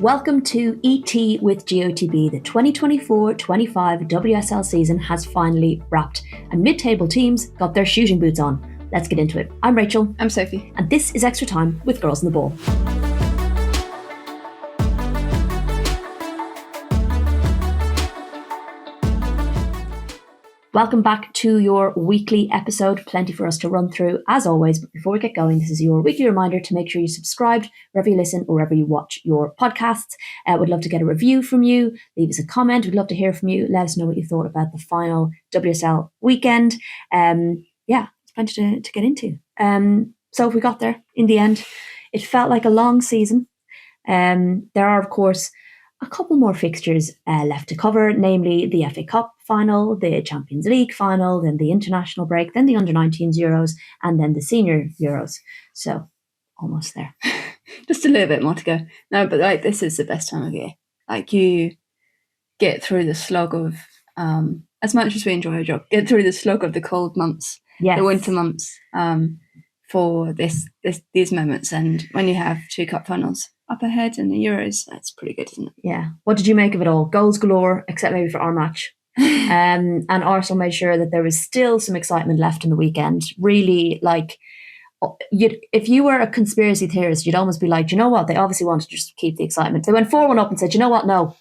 Welcome to ET with GOTB. The 2024-25 WSL season has finally wrapped and mid-table teams got their shooting boots on. Let's get into it. I'm Rachel. I'm Sophie. And this is Extra Time with Girls on the Ball. Welcome back to your weekly episode. Plenty for us to run through, as always. But before we get going, this is your weekly reminder to make sure you subscribe wherever you listen or wherever you watch your podcasts. Would love to get a review from you. Leave us a comment. We'd love to hear from you. Let us know what you thought about the final WSL weekend. It's plenty to get into. So if we got there in the end, it felt like a long season. There are, of course, a couple more fixtures left to cover, namely the FA Cup final, the Champions League final, then the international break, then the under-19s Euros, and then the senior Euros. So, almost there. Just a little bit more to go. No, but this is the best time of year. You get through the slog of, as much as we enjoy our job, get through the slog of the cold months, the winter months, for these moments. And when you have two cup finals up ahead in the Euros, that's pretty good, isn't it? Yeah. What did you make of it all? Goals galore, except maybe for our match. And Arsenal made sure that there was still some excitement left in the weekend. Really, if you were a conspiracy theorist, you'd almost be like, you know what? They obviously wanted to just keep the excitement. They went 4-1 up and said, you know what? No,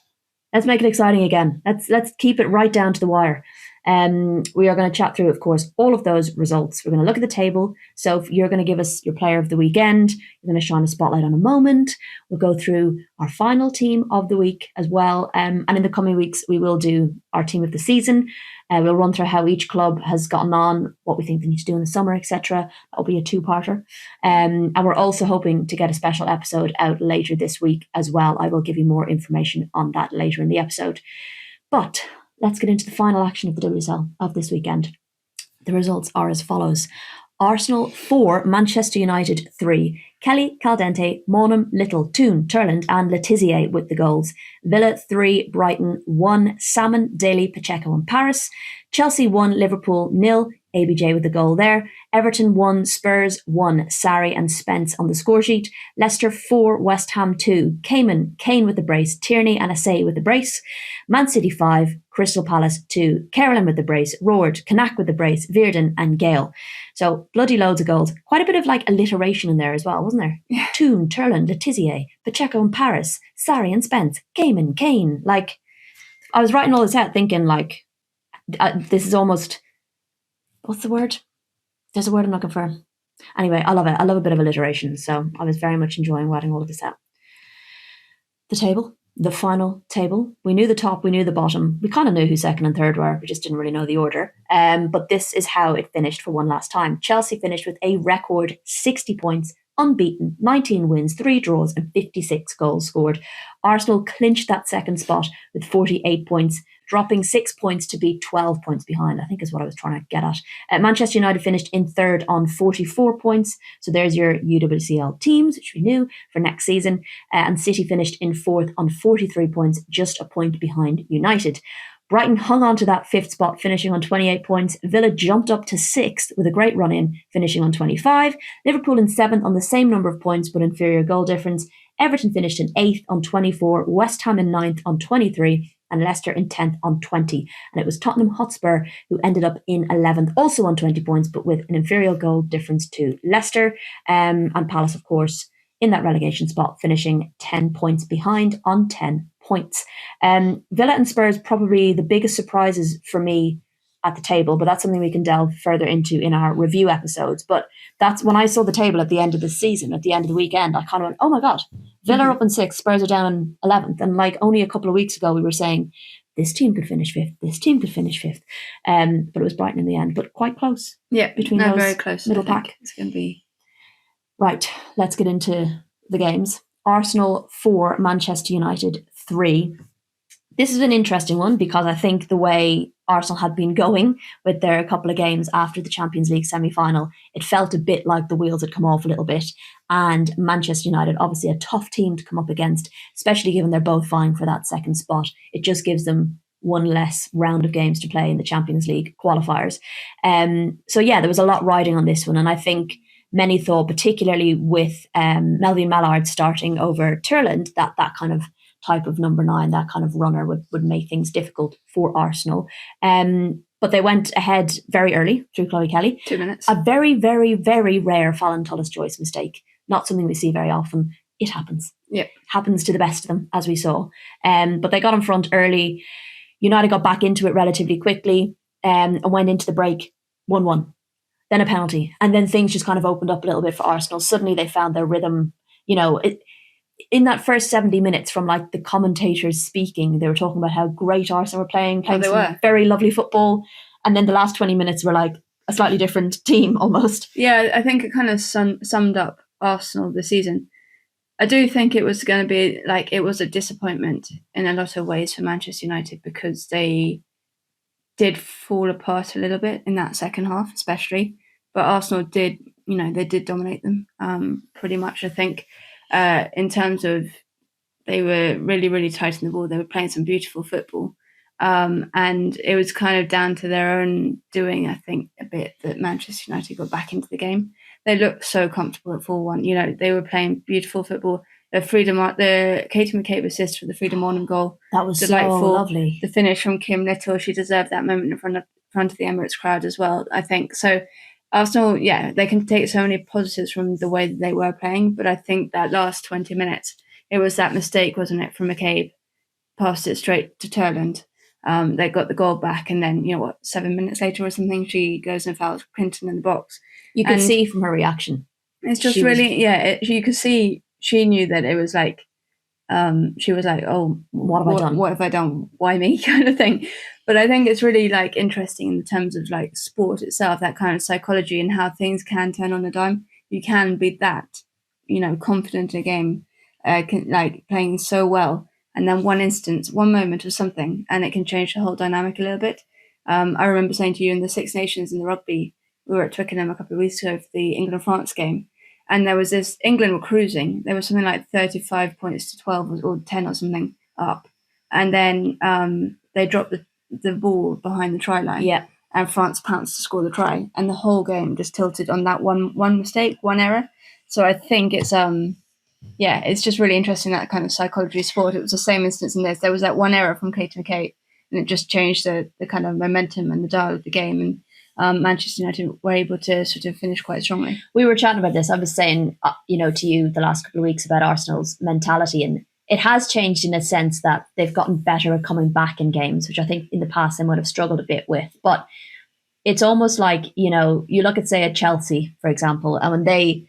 let's make it exciting again. Let's keep it right down to the wire. We are going to chat through, of course, all of those results. We're going to look at the table. So you're going to give us your player of the weekend. You're going to shine a spotlight on a moment. We'll go through our final team of the week as well. And in the coming weeks, we will do our team of the season. We'll run through how each club has gotten on, what we think they need to do in the summer, etc. That'll be a two-parter. And we're also hoping to get a special episode out later this week as well. I will give you more information on that later in the episode. But let's get into the final action of the WSL of this weekend. The results are as follows. Arsenal 4, Manchester United 3. Kelly, Caldente, Monum, Little, Toon, Turland and Letizier with the goals. Villa 3, Brighton 1, Salmon, Daly, Pacheco and Paris. Chelsea 1, Liverpool 0. ABJ with the goal there. Everton 1, Spurs 1, Sarri and Spence on the score sheet. Leicester 4, West Ham 2, Kane with the brace, Tierney and Assay with the brace. Man City 5, Crystal Palace 2, Carolyn with the brace, Roard, Kanak with the brace, Virden and Gale. So bloody loads of goals. Quite a bit of alliteration in there as well, wasn't there? Yeah. Toon, Turland, Letizier, Pacheco and Paris, Sarri and Spence, Kane. I was writing all this out thinking this is almost... What's the word? There's a word I'm looking for. Anyway, I love it. I love a bit of alliteration. So I was very much enjoying writing all of this out. The table, the final table. We knew the top, we knew the bottom. We kind of knew who second and third were. We just didn't really know the order. But this is how it finished for one last time. Chelsea finished with a record 60 points, unbeaten, 19 wins, 3 draws and 56 goals scored. Arsenal clinched that second spot with 48 points, dropping 6 points to be 12 points behind, I think is what I was trying to get at. Manchester United finished in third on 44 points. So there's your UWCL teams, which we knew for next season. And City finished in fourth on 43 points, just a point behind United. Brighton hung on to that fifth spot, finishing on 28 points. Villa jumped up to sixth with a great run-in, finishing on 25. Liverpool in seventh on the same number of points, but inferior goal difference. Everton finished in eighth on 24. West Ham in ninth on 23. And Leicester in 10th on 20. And it was Tottenham Hotspur who ended up in 11th, also on 20 points, but with an inferior goal difference to Leicester. And Palace, of course, in that relegation spot, finishing 10 points behind on 10 points. Villa and Spurs probably the biggest surprises for me at the table, but that's something we can delve further into in our review episodes. But that's when I saw the table at the end of the season, at the end of the weekend, I kind of went, oh my God, Villa up in 6th, Spurs are down in 11th. And only a couple of weeks ago, we were saying this team could finish 5th, this team could finish 5th. But it was Brighton in the end, but quite close. Yeah, between those very close. Middle pack. It's going to be... Right, let's get into the games. Arsenal 4, Manchester United 3. This is an interesting one because I think the way Arsenal had been going with their couple of games after the Champions League semi-final, it felt a bit like the wheels had come off a little bit. And Manchester United, obviously a tough team to come up against, especially given they're both vying for that second spot. It just gives them one less round of games to play in the Champions League qualifiers. So there was a lot riding on this one. And I think many thought, particularly with Melvin Mallard starting over Turland, that kind of type of number 9, that kind of runner would make things difficult for Arsenal. But they went ahead very early through Chloe Kelly. 2 minutes. A very, very, very rare Fallon Tullis-Joyce mistake. Not something we see very often. It happens. Yeah. Happens to the best of them, as we saw. But they got in front early. United got back into it relatively quickly and went into the break 1-1. Then a penalty. And then things just kind of opened up a little bit for Arsenal. Suddenly they found their rhythm. In that first 70 minutes, from like the commentators speaking, they were talking about how great Arsenal were playing some very lovely football. And then the last 20 minutes were like a slightly different team almost. Yeah, I think it kind of summed up Arsenal this season. I do think it was going to be like, it was a disappointment in a lot of ways for Manchester United, because they did fall apart a little bit in that second half, especially. But Arsenal did, they did dominate them pretty much, I think. In terms of, they were really, really tight in the ball. They were playing some beautiful football. And it was kind of down to their own doing, I think, a bit, that Manchester United got back into the game. They looked so comfortable at 4-1. They were playing beautiful football. The Katie McCabe assist for the Freedom Morning goal. That was delightful. So lovely. The finish from Kim Little, she deserved that moment in front of the Emirates crowd as well, I think. So Arsenal, they can take so many positives from the way that they were playing, but I think that last 20 minutes, it was that mistake, wasn't it, from McCabe, passed it straight to Turland. They got the goal back, and then 7 minutes later or something, she goes and fouls Clinton in the box. You could see from her reaction. It's just you could see she knew that it was like, she was like, oh, what have I done? What have I done? Why me? Kind of thing. But I think it's really like interesting in terms of like sport itself, that kind of psychology and how things can turn on a dime. You can be that, confident in a game, like playing so well, and then one instance, one moment or something, and it can change the whole dynamic a little bit. I remember saying to you in the Six Nations in the rugby, we were at Twickenham a couple of weeks ago for the England-France game, and there was this, England were cruising. There was something like 35 points to 12 or 10 or something up. And then they dropped the ball behind the try line. Yeah. And France pounced to score the try. And the whole game just tilted on that one mistake, one error. So I think it's it's just really interesting, that kind of psychology of sport. It was the same instance in this. There was that one error from Katie McCabe, and it just changed the kind of momentum and the dial of the game. And Manchester United were able to sort of finish quite strongly. We were chatting about this. I was saying, to you the last couple of weeks about Arsenal's mentality, and it has changed in a sense that they've gotten better at coming back in games, which I think in the past they might have struggled a bit with. But it's almost like, you look at, say, at Chelsea, for example, and when they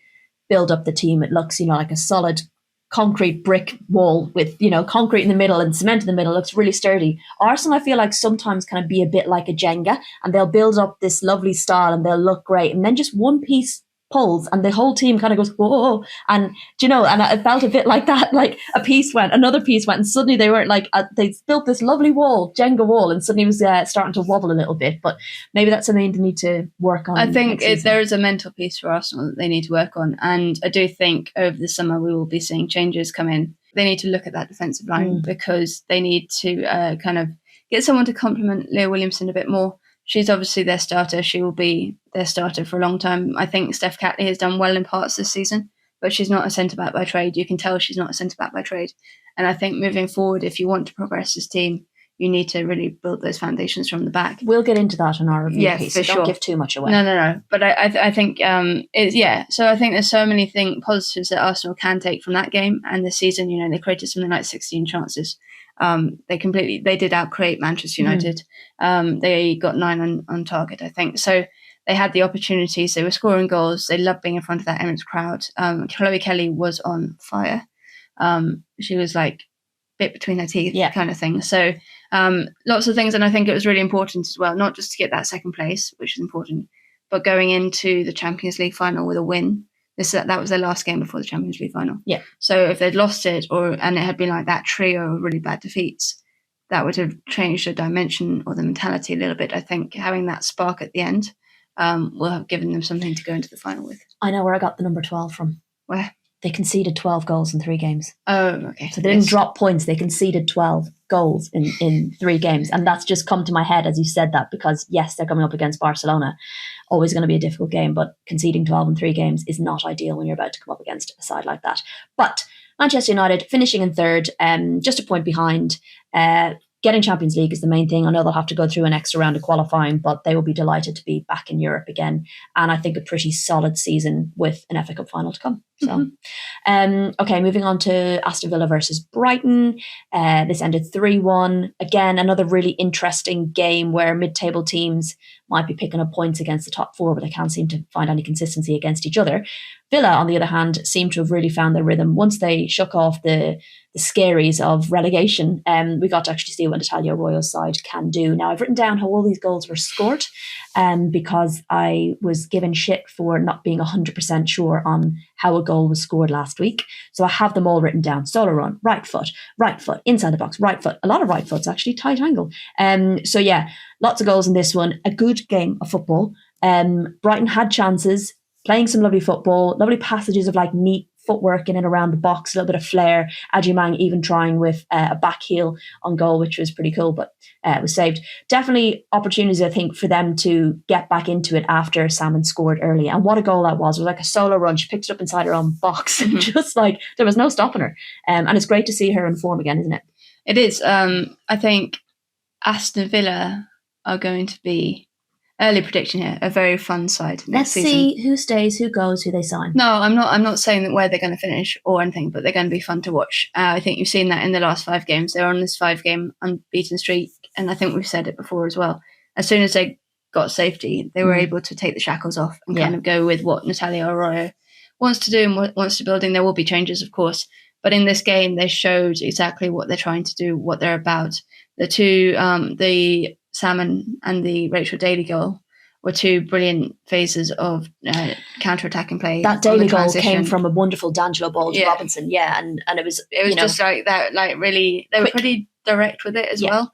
build up the team, it looks, like a solid concrete brick wall with, concrete in the middle and cement in the middle. It looks really sturdy. Arsenal, I feel like, sometimes kind of be a bit like a Jenga, and they'll build up this lovely style and they'll look great, and then just one piece pulls and the whole team kind of goes, whoa. And and I felt a bit like that, like a piece went, another piece went, and suddenly they weren't like, they built this lovely wall, Jenga wall, and suddenly it was starting to wobble a little bit. But maybe that's something they need to work on. I think there is a mental piece for Arsenal that they need to work on, and I do think over the summer we will be seeing changes come in. They need to look at that defensive line, because they need to kind of get someone to complement Leah Williamson a bit more. She's obviously their starter. She will be their starter for a long time. I think Steph Catley has done well in parts this season, but she's not a centre-back by trade. You can tell she's not a centre-back by trade. And I think moving forward, if you want to progress this team, you need to really build those foundations from the back. We'll get into that in our review piece. For sure. Don't give too much away. No. But I think, So I think there's so many positives that Arsenal can take from that game. And this season, they created something like 16 chances. They did out-create Manchester United. They got 9 on target, I think. So they had the opportunities. They were scoring goals. They loved being in front of that Emirates crowd. Chloe Kelly was on fire. She was like bit between her teeth, kind of thing. So lots of things. And I think it was really important as well, not just to get that second place, which is important, but going into the Champions League final with a win. That was their last game before the Champions League final. Yeah. So if they'd lost it, and it had been like that trio of really bad defeats, that would have changed the dimension or the mentality a little bit. I think having that spark at the end will have given them something to go into the final with. I know where I got the number 12 from. Where? They conceded 12 goals in 3 games. Oh, okay. So they didn't drop points. They conceded 12 goals in 3 games. And that's just come to my head as you said that, because yes, they're coming up against Barcelona. Always going to be a difficult game, but conceding 12 in 3 games is not ideal when you're about to come up against a side like that. But Manchester United finishing in third, just a point behind. Getting Champions League is the main thing. I know they'll have to go through an extra round of qualifying, but they will be delighted to be back in Europe again. And I think a pretty solid season with an FA Cup final to come. So, okay, moving on to Aston Villa versus Brighton. This ended 3-1. Again, another really interesting game where mid-table teams might be picking up points against the top four, but they can't seem to find any consistency against each other. Villa, on the other hand, seem to have really found their rhythm. Once they shook off the scaries of relegation, we got to actually see what Natalia Arroyo's side can do. Now, I've written down how all these goals were scored because I was given shit for not being 100% sure on how a goal was scored last week. So I have them all written down. Solo run, right foot, inside the box, right foot. A lot of right foots, actually, tight angle. So yeah, lots of goals in this one. A good game of football. Brighton had chances, playing some lovely football, lovely passages of like neat footwork in and around the box, a little bit of flair. Adjumang even trying with a back heel on goal, which was pretty cool, but it was saved. Definitely opportunities, I think, for them to get back into it after Salmon scored early. And what a goal that was. It was like a solo run. She picked it up inside her own box. Just like, there was no stopping her. And it's great to see her in form again, isn't it? It is. I think Aston Villa are going to be, early prediction here, a very fun side next season. Let's see who stays, who goes, who they sign. No, I'm not saying that where they're going to finish or anything, but they're going to be fun to watch. I think you've seen that in the last 5 games. They're on this 5-game unbeaten streak, and I think we've said it before as well. As soon as they got safety, they were able to take the shackles off and kind of go with what Natalia Arroyo wants to do and wants to building. There will be changes, of course, but in this game, they showed exactly what they're trying to do, what they're about. The two, the Salmon and the Rachel Daly goal, were 2 brilliant phases of counter-attacking play. That Daly goal came from a wonderful D'Angelo ball to Robinson, and it was just like that, like really, they were pretty direct with it as well.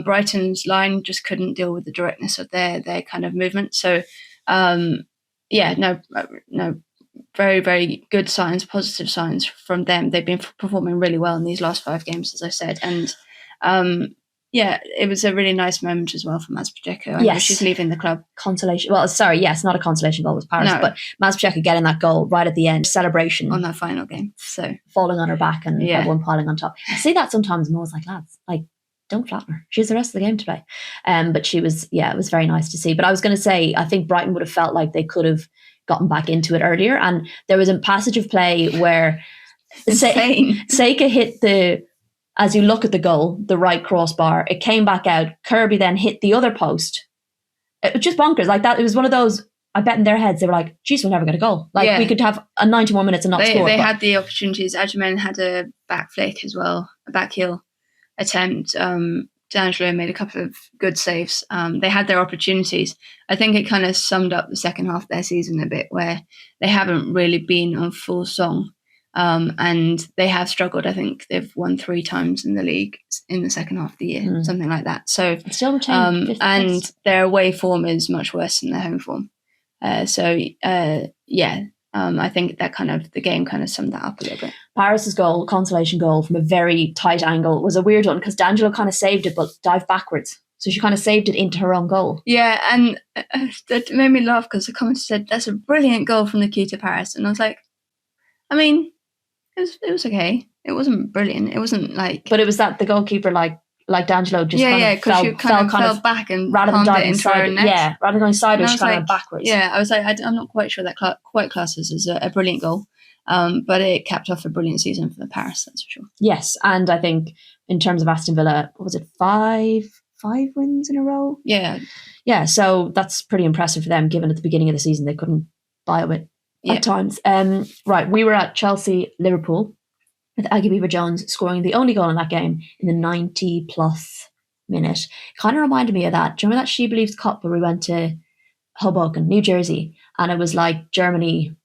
Brighton's line just couldn't deal with the directness of their kind of movement. So, very, very good signs, positive signs from them. They've been performing really well in these last 5 games, as I said, and it was a really nice moment as well for Maz Pacheco. I know she's leaving the club. Consolation. Well, sorry, yes, not a consolation goal with Paris, but Maz Pacheco getting that goal right at the end, celebration on that final game. So falling on her back and everyone piling on top. I see that sometimes, and I was like, lads, like, don't flatten her. She has the rest of the game to play. But she was, it was very nice to see. But I was going to say, I think Brighton would have felt like they could have gotten back into it earlier. And there was a passage of play where Seika hit as you look at the goal, the right crossbar, it came back out. Kirby then hit the other post. It was just bonkers. Like that, it was one of those, I bet in their heads, they were like, geez, we'll never get a goal. Like we could have a 91 minutes and not score. They had the opportunities. Adjumang had a back flick as well, a back heel attempt. D'Angelo made a couple of good saves. They had their opportunities. I think it kind of summed up the second half of their season a bit, where they haven't really been on full song. And they have struggled. I think they've won 3 times in the league in the second half of the year, something like that. So still retained and their away form is much worse than their home form. I think that the game kind of summed that up a little bit. Paris's goal, consolation goal from a very tight angle, was a weird one because D'Angelo kind of saved it but dived backwards. So she kind of saved it into her own goal. Yeah, and that made me laugh because the commenter said, that's a brilliant goal from Nikita Paris. And I was like, I mean, it was okay. It wasn't brilliant. It wasn't like... But it was that the goalkeeper, like D'Angelo, just because she kind of fell back and rather than diving into her net. Yeah, rather than going sideways, she kind of went backwards. Yeah, I was like, I'm not quite sure that quite classes as a brilliant goal. But it capped off a brilliant season for Paris, that's for sure. Yes, and I think in terms of Aston Villa, what was it, 5 wins in a row? Yeah. Yeah, so that's pretty impressive for them, given at the beginning of the season they couldn't buy it at times. Right, we were at Chelsea-Liverpool with Aggie Beever-Jones scoring the only goal in that game in the 90-plus minute. Kind of reminded me of that. Do you remember that She Believes Cup where we went to Hoboken, New Jersey, and it was like Germany,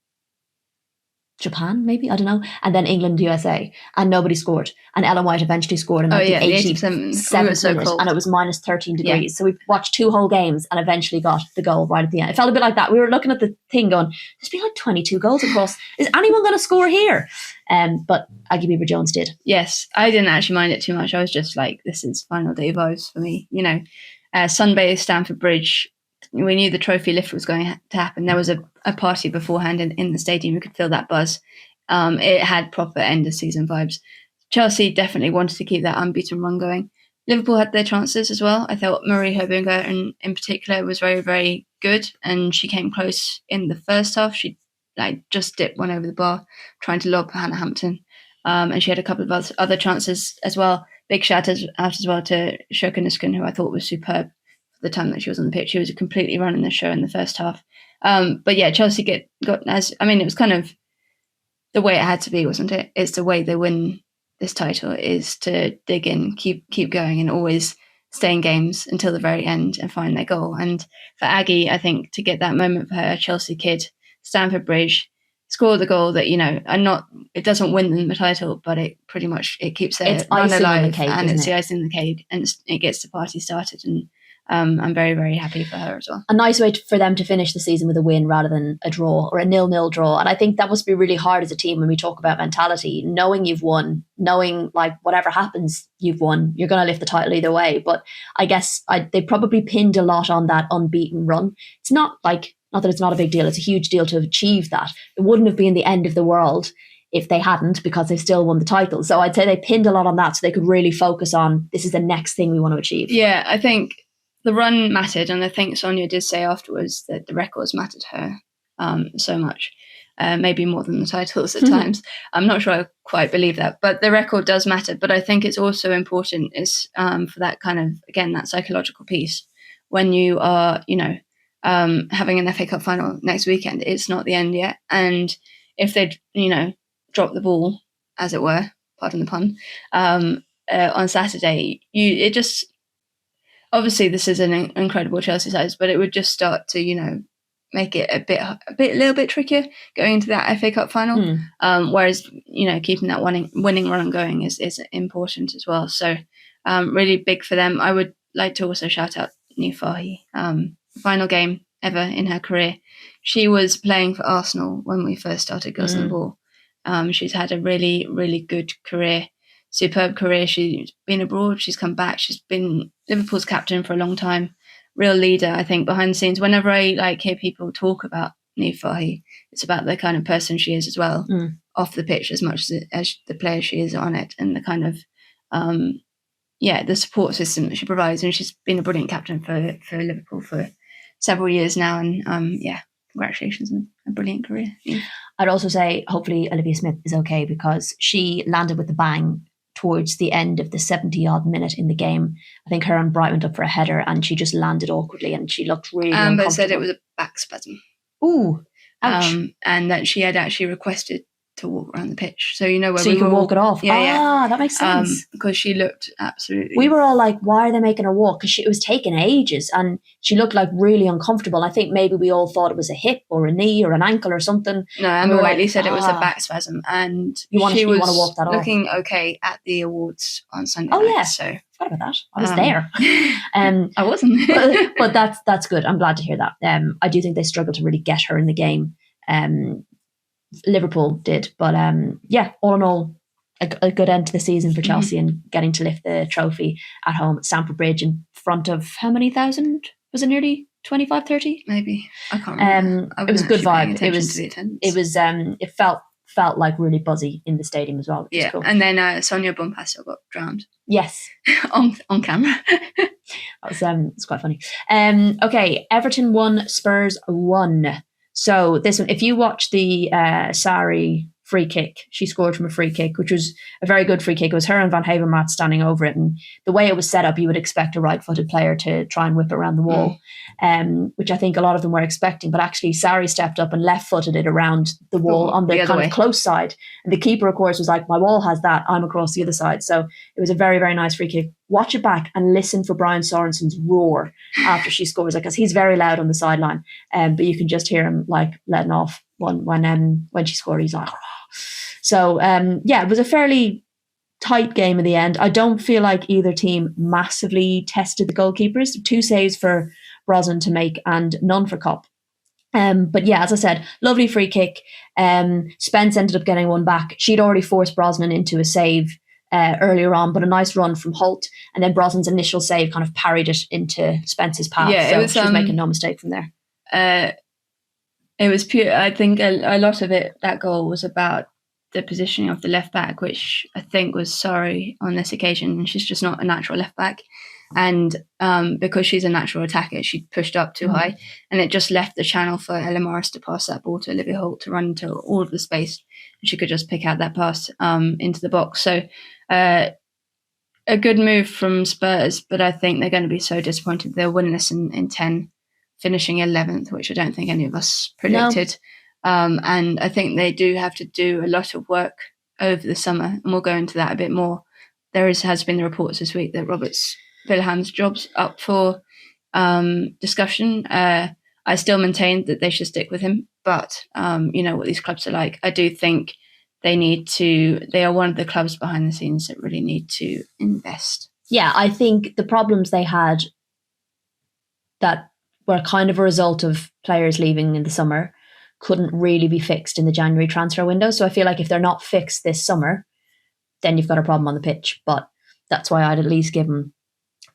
Japan, maybe, I don't know, and then England, USA, and nobody scored. And Ellen White eventually scored in the 87th minute, and it was minus 13 degrees. Yeah. So we watched 2 whole games and eventually got the goal right at the end. It felt a bit like that. We were looking at the thing going, there's been like 22 goals across. Is anyone going to score here? But Aggie Beever-Jones did. Yes, I didn't actually mind it too much. I was just like, this is final day vibes for me. You know, Sunbathe, Stamford Bridge. We knew the trophy lift was going to happen. There was a party beforehand in the stadium. You could feel that buzz. It had proper end of season vibes. Chelsea definitely wanted to keep that unbeaten run going. Liverpool had their chances as well. I thought Marie Herbinger in particular was very, very good, and she came close in the first half. She just dipped one over the bar, trying to lob Hannah Hampton, and she had a couple of other chances as well. Big shout out as well to Shoka Nuskin, who I thought was superb for the time that she was on the pitch. She was completely running the show in the first half. But yeah, Chelsea it was kind of the way it had to be, wasn't it? It's the way they win this title, is to dig in, keep going, and always stay in games until the very end and find their goal. And for Aggie, I think to get that moment for her, Chelsea kid, Stamford Bridge, score the goal that, it doesn't win them the title, but it pretty much keeps their run alive, and it's the icing on the cake, and it gets the party started. And I'm very, very happy for her as well. A nice way for them to finish the season with a win rather than a draw or a 0-0 draw. And I think that must be really hard as a team when we talk about mentality, knowing you've won, knowing whatever happens, you've won, you're going to lift the title either way. But I guess they probably pinned a lot on that unbeaten run. It's not that it's not a big deal. It's a huge deal to have achieved that. It wouldn't have been the end of the world if they hadn't, because they still won the title. So I'd say they pinned a lot on that so they could really focus on, this is the next thing we want to achieve. Yeah, I think the run mattered, and I think Sonia did say afterwards that the records mattered her so much, maybe more than the titles at times. I'm not sure I quite believe that, but the record does matter. But I think it's also important for that kind of, again, that psychological piece. When you are, having an FA Cup final next weekend, it's not the end yet. And if they, drop the ball, as it were, pardon the pun, on Saturday, obviously this is an incredible Chelsea side, but it would just start to, make it a little bit trickier going into that FA Cup final. Whereas, keeping that winning run going is important as well. So really big for them. I would like to also shout out Niamh Fahey. Final game ever in her career. She was playing for Arsenal when we first started Girls on the Ball. She's had a really, really good career. Superb career. She's been abroad, she's come back, she's been Liverpool's captain for a long time, real leader, I think, behind the scenes. Whenever I hear people talk about Niamh Fahey, it's about the kind of person she is as well, off the pitch as much as the player she is on it, and the kind of the support system that she provides. And she's been a brilliant captain for Liverpool for several years now, and congratulations on a brilliant career. I'd also say hopefully Olivia Smith is okay, because she landed with a bang towards the end of the 70-odd minute in the game. I think her and Bright went up for a header, and she just landed awkwardly, and she looked really uncomfortable. Amber said it was a back spasm. Ooh, ouch. And that she had actually requested to walk around the pitch. So where so you could walk it off. Yeah. That makes sense. Because she looked absolutely... We were all like, why are they making her walk? Because it was taking ages, and she looked like really uncomfortable. I think maybe we all thought it was a hip or a knee or an ankle or something. No, Amber Whiteley said it was a back spasm, and she was walk that looking okay at the awards on Sunday night. Yeah. So I forgot about that. I was there. I wasn't. but that's good. I'm glad to hear that. I do think they struggled to really get her in the game. Liverpool did, but all in all, a good end to the season for Chelsea, and getting to lift the trophy at home at Stamford Bridge in front of how many thousand? Was it nearly 25, 30? Maybe, I can't remember. It was a good vibe. It felt like really buzzy in the stadium as well. Yeah, cool. And then Sonia Bompasso got drowned. Yes, on camera. It's quite funny. Okay, Everton 1, Spurs 1. So this one, if you watch the Sarri free kick, she scored from a free kick, which was a very good free kick. It was her and Van Havermaet standing over it, and the way it was set up, you would expect a right-footed player to try and whip it around the wall, which I think a lot of them were expecting. But actually, Sarri stepped up and left-footed it around the wall on the kind of close side. And the keeper, of course, was like, my wall has that, I'm across the other side. So it was a very, very nice free kick. Watch it back and listen for Brian Sorensen's roar after she scores, because he's very loud on the sideline, but you can just hear him letting off when she scored. He's like, so it was a fairly tight game in the end. I don't feel like either team massively tested the goalkeepers. 2 saves for Brosnan to make and none for Kopp. But yeah, as I said, lovely free kick. Spence ended up getting one back. She'd already forced Brosnan into a save earlier on, but a nice run from Holt, and then Brosnan's initial save kind of parried it into Spence's path. Yeah, she was making no mistake from there. It was pure. I think a lot of it, that goal was about the positioning of the left back, which I think was sorry on this occasion. And she's just not a natural left back. And because she's a natural attacker, she pushed up too high, and it just left the channel for Ella Morris to pass that ball to Olivia Holt to run into all of the space. And she could just pick out that pass into the box. So a good move from Spurs, but I think they're going to be so disappointed. They're winless in 10, finishing 11th, which I don't think any of us predicted. No. And I think they do have to do a lot of work over the summer, and we'll go into that a bit more. There has been the reports this week that Roberts Villaham's job's up for discussion. I still maintain that they should stick with him, but you know what these clubs are like. I do think they are one of the clubs behind the scenes that really need to invest. Yeah, I think the problems they had that were kind of a result of players leaving in the summer couldn't really be fixed in the January transfer window. So I feel like if they're not fixed this summer, then you've got a problem on the pitch. But that's why I'd at least give them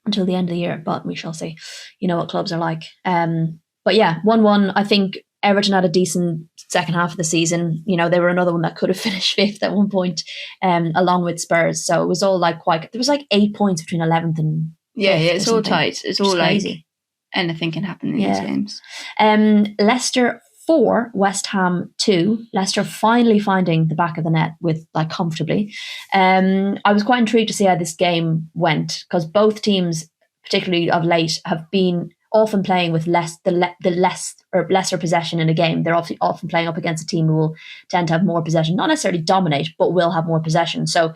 until the end of the year, but we shall see. You know what clubs are like. But yeah, 1-1. I think Everton had a decent second half of the season. You know, they were another one that could have finished 5th at one point, along with Spurs. So it was all like there was like 8 points between 11th and 5th. Yeah, it's all tight. It's all like crazy. Anything can happen in these games. Leicester 4, West Ham 2. Leicester finally finding the back of the net with comfortably. I was quite intrigued to see how this game went, because both teams, particularly of late, have been often playing with lesser possession in a game. They're often playing up against a team who will tend to have more possession, not necessarily dominate, but will have more possession. So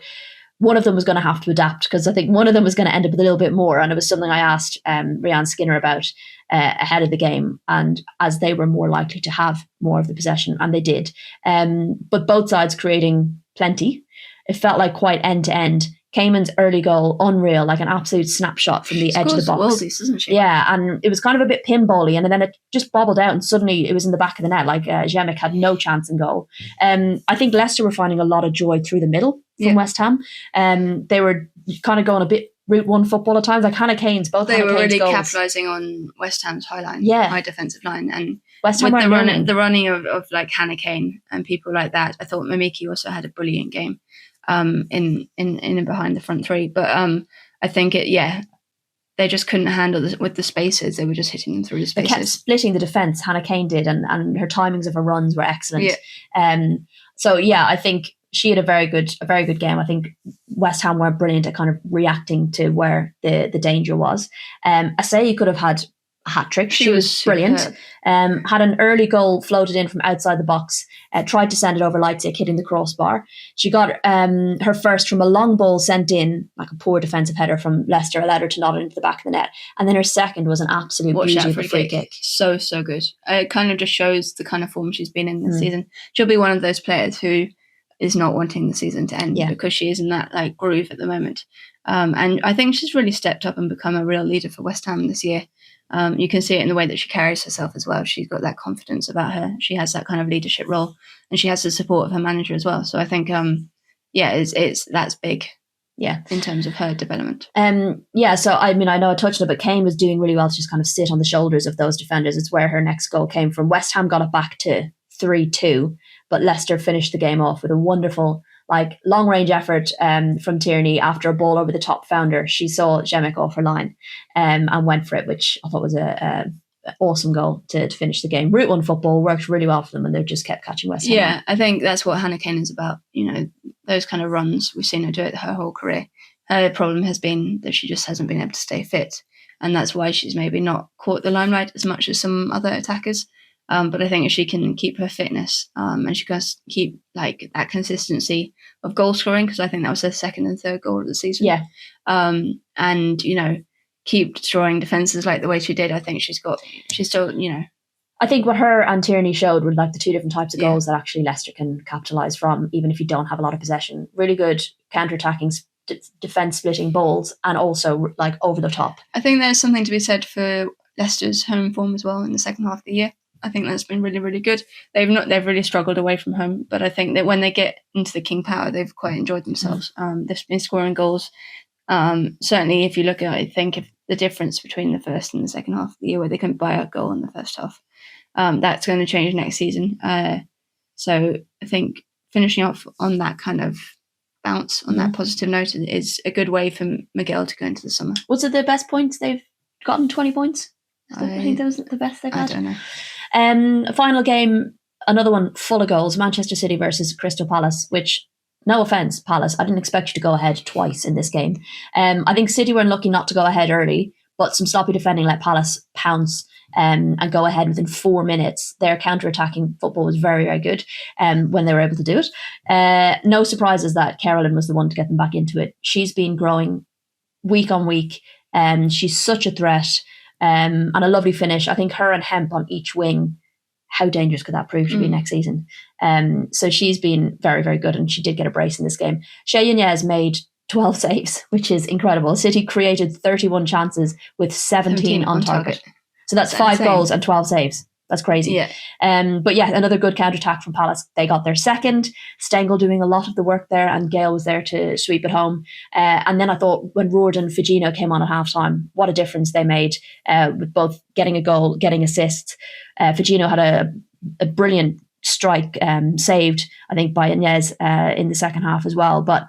one of them was going to have to adapt, because I think one of them was going to end up with a little bit more. And it was something I asked Rianne Skinner about ahead of the game, and as they were more likely to have more of the possession, and they did. But both sides creating plenty. It felt like quite end to end. Cayman's early goal, unreal, like an absolute snapshot from the edge of the box. Worldies, isn't she? Yeah, and it was kind of a bit pinball-y, and then it just bobbled out, and suddenly it was in the back of the net. Jemek had no chance in goal. I think Leicester were finding a lot of joy through the middle from West Ham. They were kind of going a bit Route 1 football at times, like Hannah Kane's. They were really capitalising on West Ham's high defensive line, and West Ham with the running of like Hannah Kane and people like that. I thought Mimiki also had a brilliant game. In and behind the front three, but I think they just couldn't handle with the spaces. They were just hitting them through the spaces. They kept splitting the defence. Hannah Kane did, and her timings of her runs were excellent. I think she had a very good game. I think West Ham were brilliant at kind of reacting to where the danger was. Asseyi could have had a hat-trick. She was brilliant. Had an early goal floated in from outside the box, tried to send it over Leipzig, hitting the crossbar. She got her first from a long ball sent in, like a poor defensive header from Leicester, allowed her to nod it into the back of the net. And then her second was an absolute beauty of a free kick. So good. It kind of just shows the kind of form she's been in this season. She'll be one of those players who is not wanting the season to end because she is in that groove at the moment. And I think she's really stepped up and become a real leader for West Ham this year. You can see it in the way that she carries herself as well. She's got that confidence about her. She has that kind of leadership role, and she has the support of her manager as well. So I think, that's big. Yeah, in terms of her development. So I know I touched on it, but Kane was doing really well to just kind of sit on the shoulders of those defenders. It's where her next goal came from. West Ham got it back to 3-2, but Leicester finished the game off with a wonderful long range effort from Tierney after a ball over the top found her. She saw Jemek off her line and went for it, which I thought was a awesome goal to finish the game. Route 1 football worked really well for them, and they just kept catching West Ham. Yeah, I think that's what Hannah Kane is about. Those kind of runs, we've seen her do it her whole career. Her problem has been that she just hasn't been able to stay fit, and that's why she's maybe not caught the limelight as much as some other attackers. But I think if she can keep her fitness and she can keep that consistency of goal scoring, because I think that was her second and third goal of the season. Yeah. And keep destroying defences like the way she did. I think she's still. I think what her and Tierney showed were the two different types of goals that actually Leicester can capitalise from, even if you don't have a lot of possession. Really good counter-attacking, defence splitting balls, and also over the top. I think there's something to be said for Leicester's home form as well in the second half of the year. I think that's been really, really good. They've really struggled away from home, but I think that when they get into the King Power, they've quite enjoyed themselves. They've been scoring goals. Certainly, if you look at, I think, if the difference between the first and the second half of the year, where they couldn't buy a goal in the first half, that's going to change next season. So I think finishing off on that kind of bounce, on that positive note, is a good way for McGill to go into the summer. Was it the best points they've gotten? 20 points? I think that was the best they've had. I don't know. A final game, another one full of goals, Manchester City versus Crystal Palace, which, no offence, Palace, I didn't expect you to go ahead twice in this game. I think City were unlucky not to go ahead early, but some sloppy defending let Palace pounce and go ahead within 4 minutes. Their counter-attacking football was very, very good when they were able to do it. No surprises that Carolyn was the one to get them back into it. She's been growing week on week. She's such a threat and a lovely finish. I think her and Hemp on each wing, how dangerous could that prove to be next season? So she's been very, very good, and she did get a brace in this game. Shea Yanez made 12 saves, which is incredible. City created 31 chances with 17 on target. So that's 5 goals and 12 saves. That's crazy. Yeah. But yeah, another good counter-attack from Palace. They got their second. Stengel doing a lot of the work there, and Gail was there to sweep it home. And then I thought when Roord and Figino came on at halftime, what a difference they made with both getting a goal, getting assists. Figino had a brilliant strike saved, I think, by Inez in the second half as well. But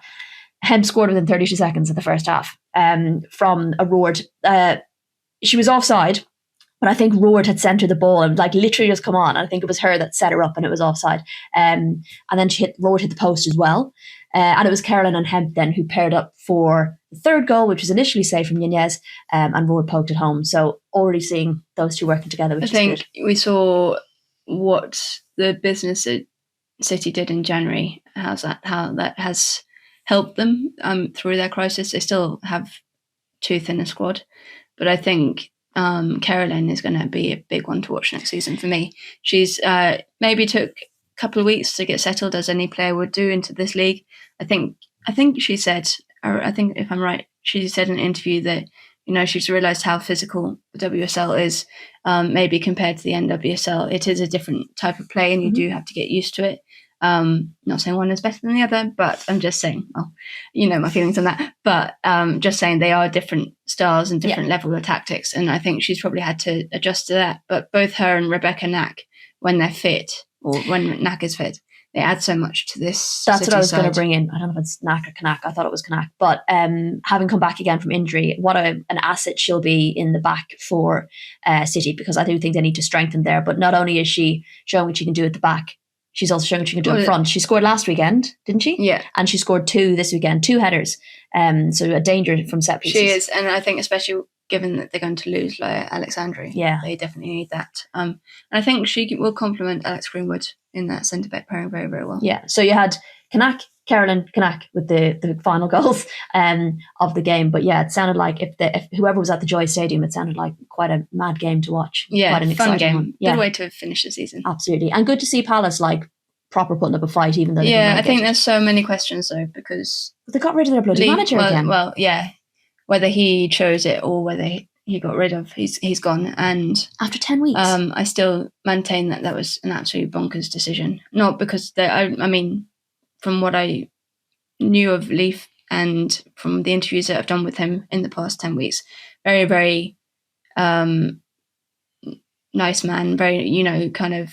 Hemp scored within 32 seconds of the first half from a Roord. She was offside, but I think Roord had sent her the ball and literally just come on. I think it was her that set her up and it was offside. And then Roord hit the post as well. And it was Carolyn and Hemp then who paired up for the third goal, which was initially saved from Yanez, and Roord poked it home. So already seeing those two working together, which I think we saw what the business at City did in January, how that has helped them through their crisis. They still have tooth in the squad, but I think Caroline is going to be a big one to watch next season for me. She's maybe took a couple of weeks to get settled, as any player would do, into this league. I think she said, or I think if I'm right, she said in an interview that she's realised how physical the WSL is, maybe compared to the NWSL. It is a different type of play, and you do have to get used to it. Not saying one is better than the other, but I'm just saying, my feelings on that. But just saying they are different styles and different level of tactics, and I think she's probably had to adjust to that. But both her and Rebecca Knack, when they're fit, or when Knack is fit, they add so much to this. That's City what I was side. going to bring in. I don't know if it's Knack or Knack. I thought it was Knack. But having come back again from injury, what an asset she'll be in the back for City, because I do think they need to strengthen there. But not only is she showing what she can do at the back, she's also showing what she can do in front. She scored last weekend, didn't she? Yeah. And she scored 2 this weekend, 2 headers. So a danger from set pieces. She is, and I think especially given that they're going to lose Alexandri, they definitely need that. And I think she will complement Alex Greenwood in that centre-back pairing very, very well. Yeah, so you had Knack, Carolyn, Knack with the final goals of the game. But yeah, it sounded like if whoever was at the Joy Stadium, it sounded like quite a mad game to watch. Yeah, quite an fun exciting game. one. Yeah. Good way to finish the season. Absolutely. And good to see Palace proper putting up a fight, even though I think there's so many questions though, because they got rid of their bloody manager again. Well, yeah, whether he chose it or whether he got rid of, he's gone. And after 10 weeks, I still maintain that was an absolute bonkers decision. Not because I mean, from what I knew of Leaf and from the interviews that I've done with him in the past 10 weeks, very, very nice man. Very, kind of,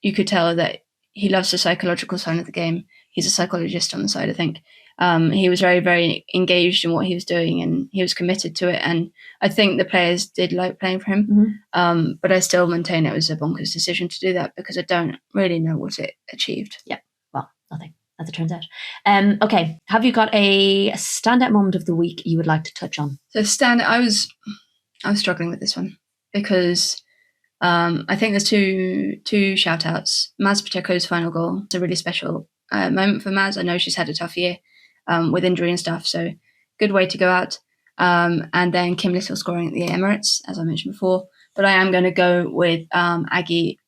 you could tell that he loves the psychological side of the game. He's a psychologist on the side, I think. He was very, very engaged in what he was doing, and he was committed to it. And I think the players did like playing for him. Mm-hmm. But I still maintain it was a bonkers decision to do that, because I don't really know what it achieved. Yeah, well, nothing, as it turns out. Okay, have you got a standout moment of the week you would like to touch on? So I was struggling with this one, because I think there's two shout outs. Maz Pacheco's final goal. It's a really special moment for Maz. I know she's had a tough year with injury and stuff, so good way to go out. And then Kim Little scoring at the Emirates, as I mentioned before. But I am going to go with Aggie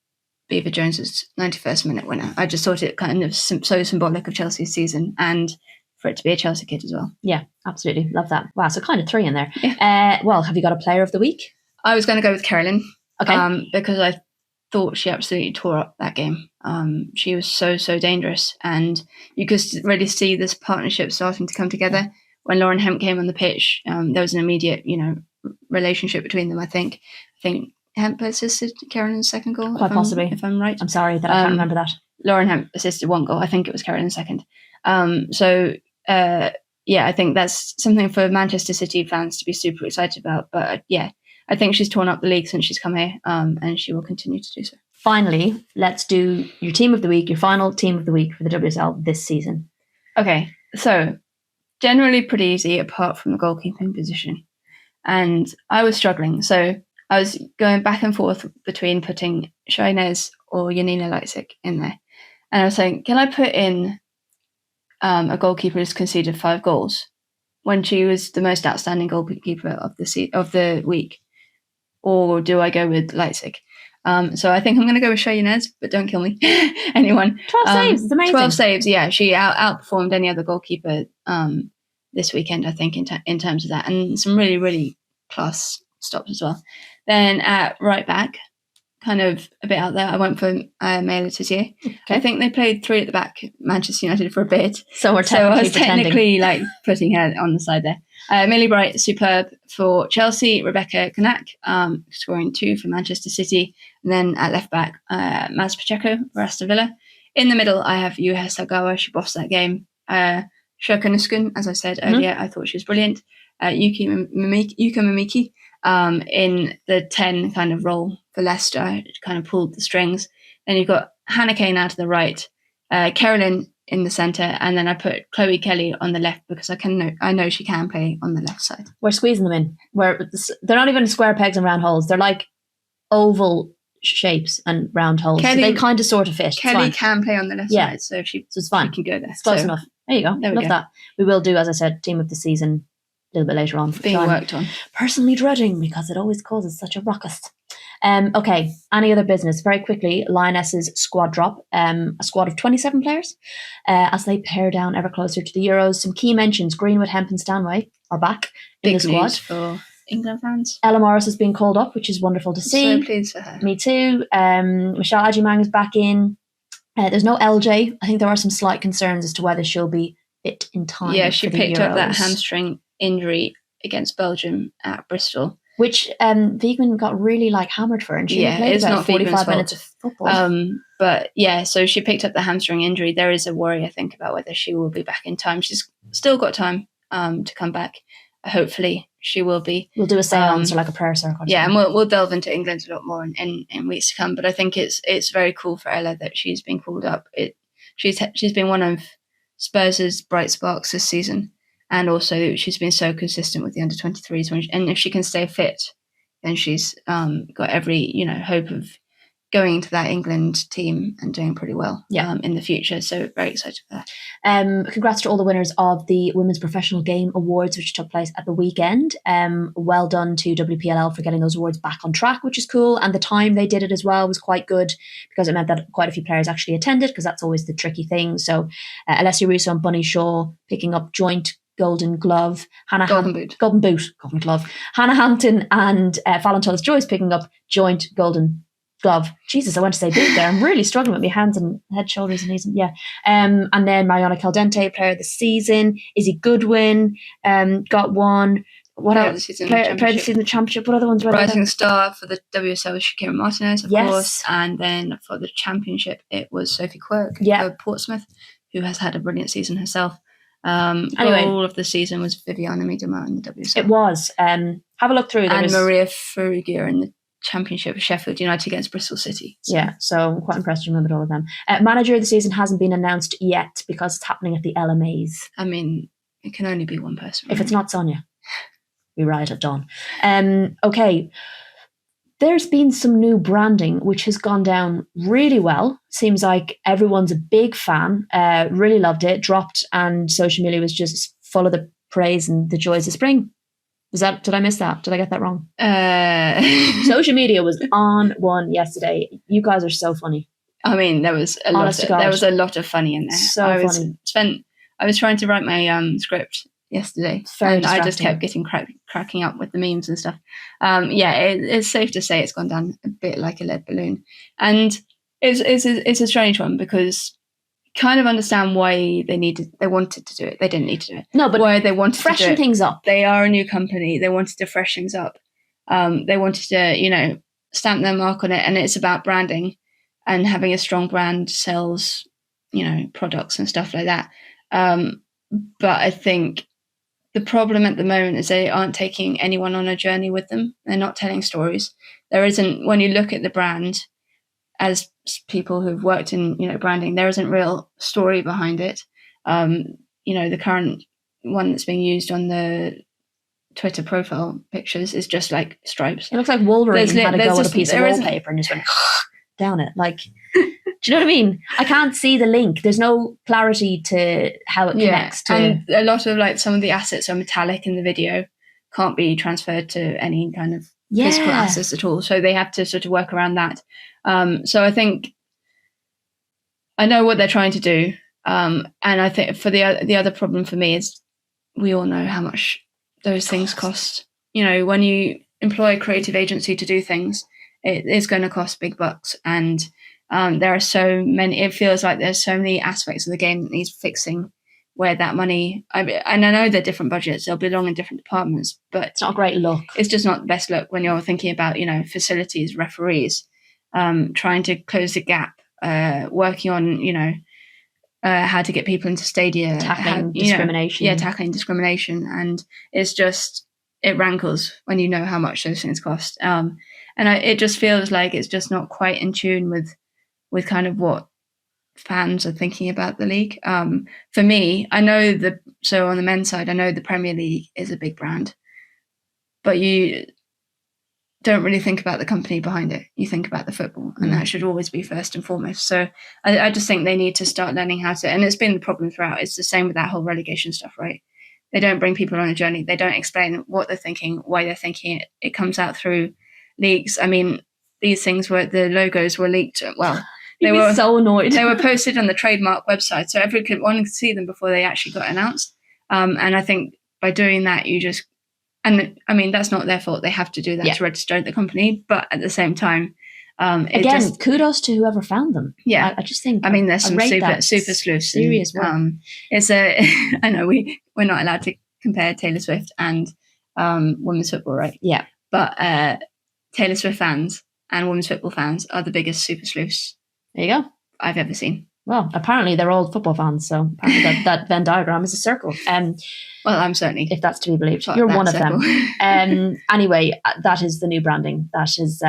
Beaver Jones's 91st minute winner. I just thought it kind of so symbolic of Chelsea's season, and for it to be a Chelsea kid as well. Yeah, absolutely. Love that. Wow, so kind of 3 in there. Yeah. Well, have you got a player of the week? I was going to go with Carolyn. Okay. Because I thought she absolutely tore up that game. She was so dangerous, and you could really see this partnership starting to come together. When Lauren Hemp came on the pitch, there was an immediate, relationship between them. I think Hemp assisted Carolyn's second goal. Quite possibly, if I'm right. I'm sorry that I can't remember that. Lauren assisted 1 goal. I think it was Carolyn second. I think that's something for Manchester City fans to be super excited about. But I think she's torn up the league since she's come here, and she will continue to do so. Finally, let's do your team of the week, your final team of the week for the WSL this season. Okay, so generally pretty easy apart from the goalkeeping position. And I was struggling. So I was going back and forth between putting Shainez or Janina Leipzig in there. And I was saying, can I put in a goalkeeper who's conceded 5 goals when she was the most outstanding goalkeeper of the week? Or do I go with Leipzig? So I think I'm going to go with Shainez, but don't kill me. Anyone. 12 saves, it's amazing. 12 saves, yeah. She outperformed any other goalkeeper this weekend, I think, in terms of that. And some really, really class stops as well. Then at right back, kind of a bit out there, I went for May Letizier. Okay. I think they played 3 at the back, Manchester United, for a bit. So I was technically like putting her on the side there. Millie Bright, superb for Chelsea. Rebecca Kanak, scoring 2 for Manchester City. And then at left back, Maz Pacheco for Aston Villa. In the middle, I have Yuha Sagawa. She bossed that game. Shoka Nuskun, as I said earlier, I thought she was brilliant. Yuka Mimiki in the 10 kind of role for Leicester, kind of pulled the strings. Then you've got Hannah Kane out to the right, Carolyn in the centre, and then I put Chloe Kelly on the left because I know she can play on the left side. We're squeezing them in. They're not even square pegs and round holes. They're like oval shapes and round holes. Kelly, so they kind of sort of fit. Kelly can play on the left side, so it's fine. She can go there. It's close enough. There you go. Love that. We will do, as I said, team of the season a little bit later on. Being worked on. Personally dreading because it always causes such a ruckus. Okay, any other business? Very quickly, Lionesses squad drop. A squad of 27 players as they pare down ever closer to the Euros. Some key mentions: Greenwood, Hemp and Stanway are back in the squad. News for England fans. Ella Morris has been called up, which is wonderful to see. So pleased for her. Me too. Michelle Ajimang is back in. There's no LJ. I think there are some slight concerns as to whether she'll be fit in time. Yeah, she picked up that hamstring injury against Belgium at Bristol, which Wiegman got really hammered for, and she played about 45 minutes of football. But yeah, so she picked up the hamstring injury. There is a worry, I think, about whether she will be back in time. She's still got time to come back. Hopefully, she will be. We'll do a seance or like a prayer circle. Yeah, and we'll delve into England a lot more in weeks to come. But I think it's very cool for Ella that she's been called up. She's been one of Spurs' bright sparks this season. And also, she's been so consistent with the under-23s. And if she can stay fit, then she's got every hope of going into that England team and doing pretty well in the future. So very excited for that. Congrats to all the winners of the Women's Professional Game Awards, which took place at the weekend. Well done to WPLL for getting those awards back on track, which is cool. And the time they did it as well was quite good because it meant that quite a few players actually attended, because that's always the tricky thing. So Alessia Russo and Bunny Shaw picking up joint Golden Glove, Golden Glove. Hannah Hampton and Fallon Tullis-Joyce picking up joint Golden Glove. Jesus, I went to say boot there. I'm really struggling with my hands and head, shoulders, and knees. And then Mariana Caldente, Player of the Season. Izzy Goodwin got one. What else? Player of the Season in the Championship. What other ones were there? Rising Star for the WSL was Shakira Martinez, of course. And then for the Championship, it was Sophie Quirk for Portsmouth, who has had a brilliant season herself. Anyway, goal of the season was Viviana Miedema in the WSL. It was. Have a look through. And Maria Ferrugia in the Championship of Sheffield United against Bristol City. So I'm quite impressed you remembered all of them. Manager of the season hasn't been announced yet because it's happening at the LMAs. I mean, it can only be one person. If it's not Sonia, we riot at dawn. Okay. There's been some new branding which has gone down really well. Seems like everyone's a big fan. Really loved it. Dropped, and social media was just full of the praise and the joys of spring. Did I miss that? Did I get that wrong? Social media was on one yesterday. You guys are so funny. I mean, there was a lot of funny in there. So funny. I was trying to write my script yesterday, and I just kept getting cracking up with the memes and stuff. It's safe to say it's gone down a bit like a lead balloon, and it's a strange one because kind of understand why they wanted to do it. They didn't need to do it. No, but why they wanted to freshen things up. They are a new company. They wanted to freshen things up. They wanted to stamp their mark on it, and it's about branding. and having a strong brand sells, products and stuff like that. But I think the problem at the moment is they aren't taking anyone on a journey with them. They're not telling stories. There isn't, when you look at the brand, as people who've worked in, branding, there isn't real story behind it. The current one that's being used on the Twitter profile pictures is just like stripes. It looks like Wolverine had to go with a piece of wallpaper and just went down it. Like, do you know what I mean? I can't see the link. There's no clarity to how it connects to. And a lot of like some of the assets are metallic in the video, can't be transferred to any kind of physical assets at all. So they have to sort of work around that. So I think I know what they're trying to do. And I think for the other problem for me is we all know how much those things cost. When you employ a creative agency to do things, it is going to cost big bucks. And there are so many, it feels like there's so many aspects of the game that needs fixing where that money, and I know they're different budgets, they'll belong in different departments, but it's not a great look. It's just not the best look when you're thinking about, facilities, referees, trying to close the gap, working on, how to get people into stadia, tackling discrimination. Tackling discrimination. And it's just, it rankles when you know how much those things cost. It just feels like it's just not quite in tune with kind of what fans are thinking about the league. For me, I know so on the men's side, I know the Premier League is a big brand, but you don't really think about the company behind it. You think about the football, and that should always be first and foremost. So I just think they need to start learning how to, and it's been the problem throughout. It's the same with that whole relegation stuff, right? They don't bring people on a journey. They don't explain what they're thinking, why they're thinking it. It comes out through leaks. I mean, these things were, the logos were leaked. Well, they were so annoyed. They were posted on the trademark website, so everyone could see them before they actually got announced. And I think by doing that, you just, and I mean, that's not their fault. They have to do that to register the company. But at the same time, again, kudos to whoever found them. Yeah, I just think. I mean, there's some super sleuths. Serious work. It's I know we're not allowed to compare Taylor Swift and women's football, right? Yeah, but Taylor Swift fans and women's football fans are the biggest super sleuths. There you go. I've ever seen. Well, apparently they're all football fans, so apparently that Venn diagram is a circle. Well, I'm certainly, if that's to be believed, you're one of them. Anyway, that is the new branding. That is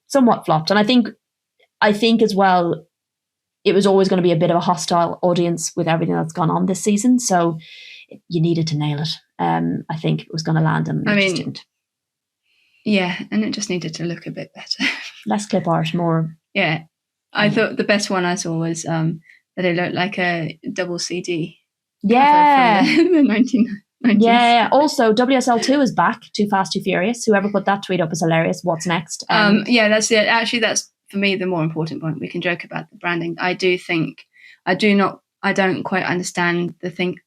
somewhat flopped, and I think as well, it was always going to be a bit of a hostile audience with everything that's gone on this season. So you needed to nail it. I think it was going to land, and it just didn't. Yeah, and it just needed to look a bit better. Less clip art, more. Yeah. I thought the best one I saw was that it looked like a double CD. Yeah. From the 1990s. Yeah. Also, WSL2 is back. Too Fast, Too Furious. Whoever put that tweet up is hilarious. What's next? That's it. Actually, that's for me the more important point. We can joke about the branding. I don't quite understand the thing.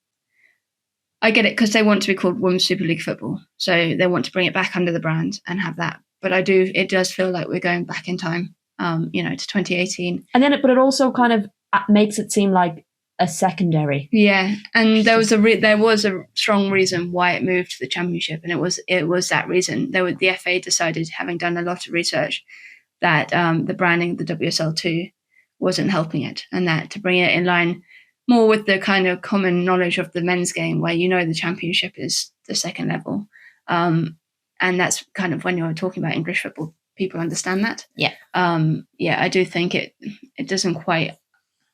I get it because they want to be called Women's Super League Football. So they want to bring it back under the brand and have that. But it does feel like we're going back in time. To 2018, and then it also kind of makes it seem like a secondary. Yeah, and there was a strong reason why it moved to the Championship, and it was that reason. The FA decided, having done a lot of research, that the branding of the WSL2 wasn't helping it, and that to bring it in line more with the kind of common knowledge of the men's game, where the Championship is the second level, and that's kind of when you're talking about English football. People understand that. Yeah. I do think it doesn't quite.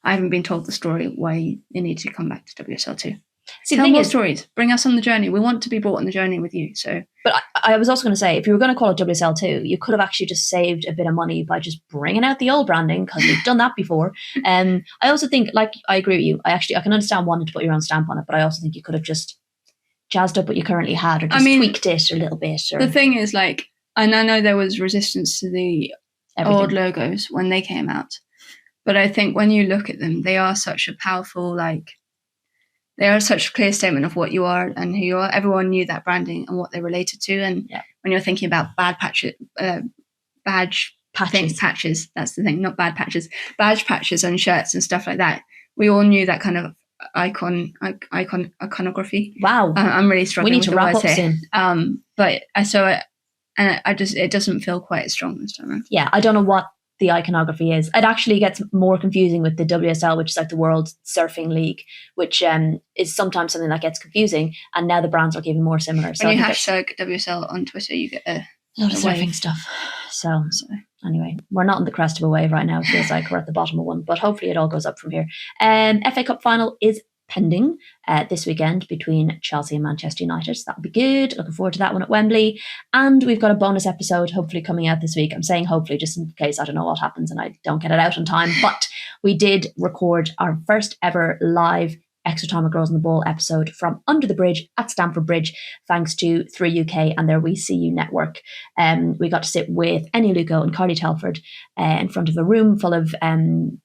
I haven't been told the story why you need to come back to WSL2. Tell more stories. Bring us on the journey. We want to be brought on the journey with you. So, but I was also going to say, if you were going to call it WSL2, you could have actually just saved a bit of money by just bringing out the old branding, because we've done that before. I also think, I agree with you. I can understand wanting to put your own stamp on it, but I also think you could have just jazzed up what you currently had, or just tweaked it a little bit. Or, the thing is, and I know there was resistance to the old logos when they came out, but I think when you look at them, they are such a powerful, they are such a clear statement of what you are and who you are. Everyone knew that branding and what they related to. And when you're thinking about badge patches, that's the thing, not bad patches, badge patches on shirts and stuff like that. We all knew that kind of iconography. Wow. I'm really struggling with the words here. Soon. But it doesn't feel quite as strong this time around. Yeah, I don't know what the iconography is. It actually gets more confusing with the WSL, which is like the World Surfing League, which is sometimes something that gets confusing. And now the brands are giving more similar. So when you hashtag WSL on Twitter, you get a lot of surfing stuff. So anyway, we're not on the crest of a wave right now. It feels like we're at the bottom of one, but hopefully it all goes up from here. FA Cup final is pending this weekend between Chelsea and Manchester United. So that'll be good. Looking forward to that one at Wembley. And we've got a bonus episode hopefully coming out this week. I'm saying hopefully just in case I don't know what happens and I don't get it out on time. But we did record our first ever live Extra Time with Girls on the Ball episode from under the bridge at Stamford Bridge, thanks to 3UK and their We See You network. We got to sit with Enya Luco and Carly Telford in front of a room full of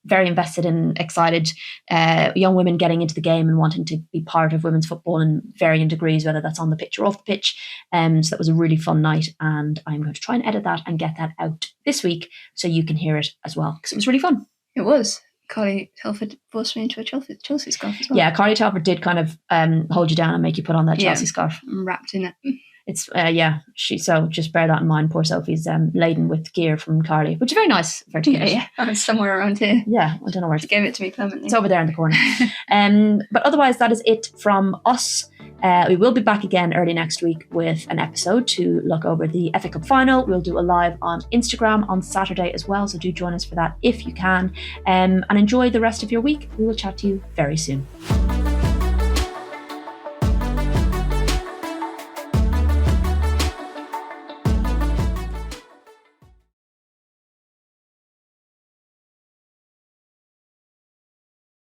very invested and excited young women getting into the game and wanting to be part of women's football in varying degrees, whether that's on the pitch or off the pitch. So that was a really fun night, and I'm going to try and edit that and get that out this week so you can hear it as well, because it was really fun. It was. Carly Telford forced me into a Chelsea scarf as well. Yeah, Carly Telford did kind of hold you down and make you put on that Chelsea scarf. I'm wrapped in it. It's, so just bear that in mind. Poor Sophie's laden with gear from Carly, which is very nice for her to get. Yeah, it's somewhere around here. Yeah, I don't know where she gave it to me permanently. It's over there in the corner. But otherwise, that is it from us. We will be back again early next week with an episode to look over the FA Cup final. We'll do a live on Instagram on Saturday as well, so do join us for that if you can. And enjoy the rest of your week. We will chat to you very soon.